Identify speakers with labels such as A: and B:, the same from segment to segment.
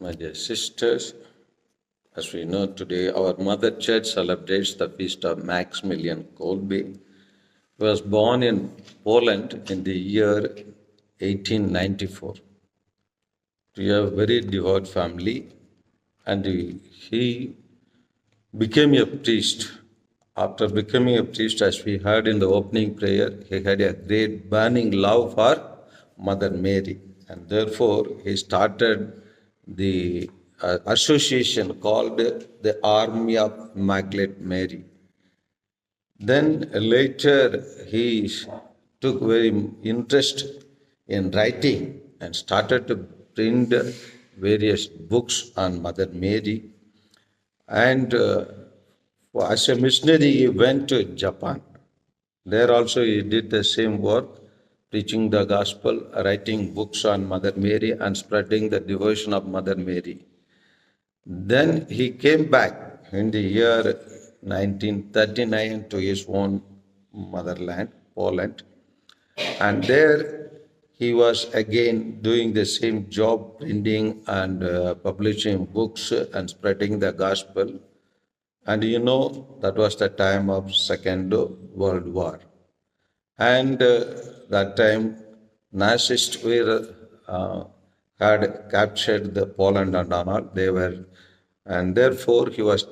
A: My dear sisters, as we know today, our mother church celebrates the feast of Maximilian Kolbe. He was born in Poland in the year 1894 to a very devout family, and he became a priest. After becoming a priest, as we heard in the opening prayer, he had a great burning love for Mother Mary, and therefore he started the association called the Army of Immaculate Mary. Then later he took very interest in writing and started to print various books on Mother Mary. And as a missionary, he went to Japan. There also he did the same work, preaching the gospel, writing books on Mother Mary, and spreading the devotion of Mother Mary. Then he came back in the year 1939 to his own motherland, Poland, and there he was again doing the same job, printing and publishing books and spreading the gospel. And you know, that was the time of Second World War. And that time, Nazists had captured the Poland and all. They were, and therefore he was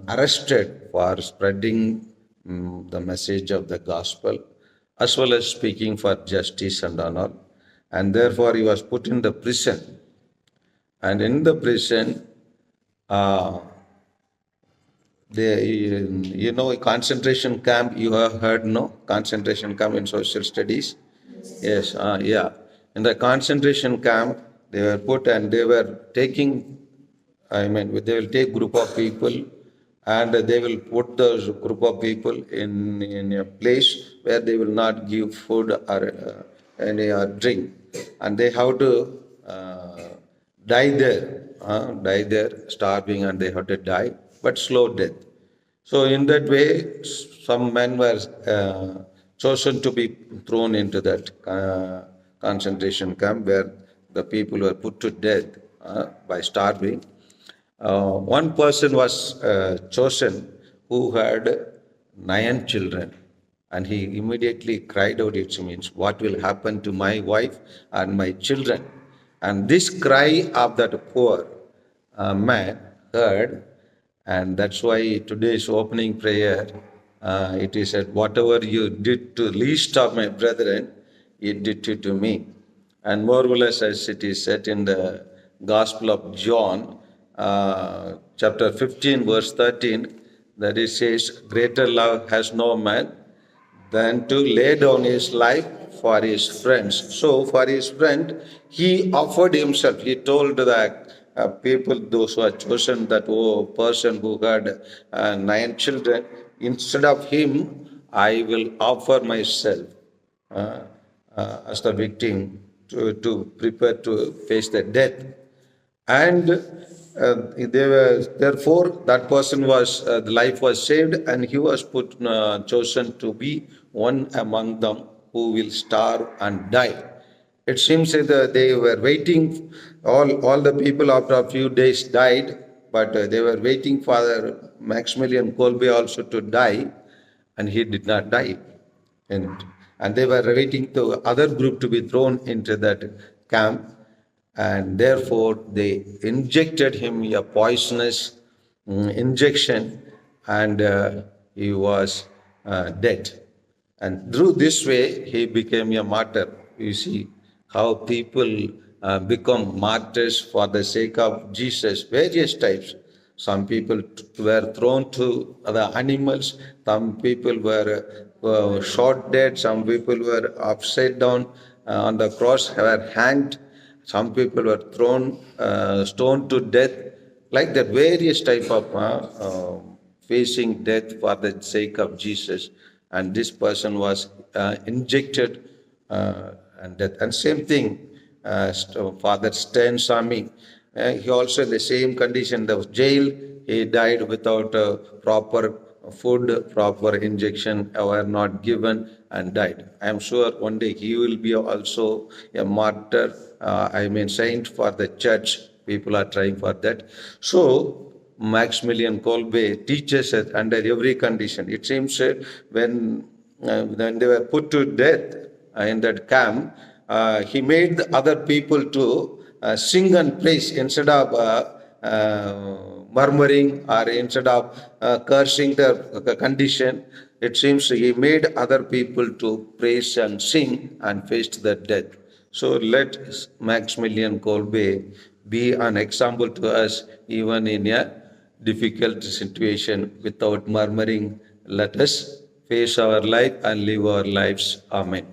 A: arrested for spreading the message of the gospel, as well as speaking for justice and all. And therefore he was put in the prison. And in the prison, a concentration camp, you have heard, no? Concentration camp in social studies. Yes, yeah. In the concentration camp, they were put and they were taking, they will take group of people and they will put those group of people in a place where they will not give food or any drink. And they have to die there, starving, and they have to die, but slow death. So in that way, some men were chosen to be thrown into that concentration camp where the people were put to death by starving. One person was chosen who had 9 children, and he immediately cried out, it means, what will happen to my wife and my children? And this cry of that poor man heard, and that's why today's opening prayer, it is said, whatever you did to least of my brethren, you did it to me. And more or less, as it is said in the Gospel of John, chapter 15, verse 13, that it says, greater love has no man than to lay down his life for his friends. So for his friend, he offered himself. He told the people, those who are chosen, that person who had 9 children, instead of him, I will offer myself as the victim to prepare to face the death. And therefore, that person was, the life was saved, and he was chosen to be one among them who will starve and die. It seems that they were waiting, all the people after a few days died, but they were waiting for Maximilian Kolbe also to die, and he did not die. And they were waiting the other group to be thrown into that camp, and therefore they injected him a poisonous injection, and he was dead. And through this way, he became a martyr. You see how people become martyrs for the sake of Jesus, various types. Some people were thrown to the animals, some people were shot dead, some people were upside down on the cross, were hanged, some people were thrown, stoned to death, like that, various type of facing death for the sake of Jesus. And this person was injected and death. And same thing, Father Stan Sami, he also in the same condition, the jail, he died without proper food, proper injection were not given, and died. I am sure one day he will be also a martyr, saint for the church, People are trying for that. So Maximilian Kolbe teaches us under every condition. It seems when they were put to death in that camp, he made the other people to sing and praise instead of murmuring or instead of cursing the condition. It seems he made other people to praise and sing and faced the death. So let Maximilian Kolbe be an example to us even in a difficult situation without murmuring. Let us face our life and live our lives. Amen.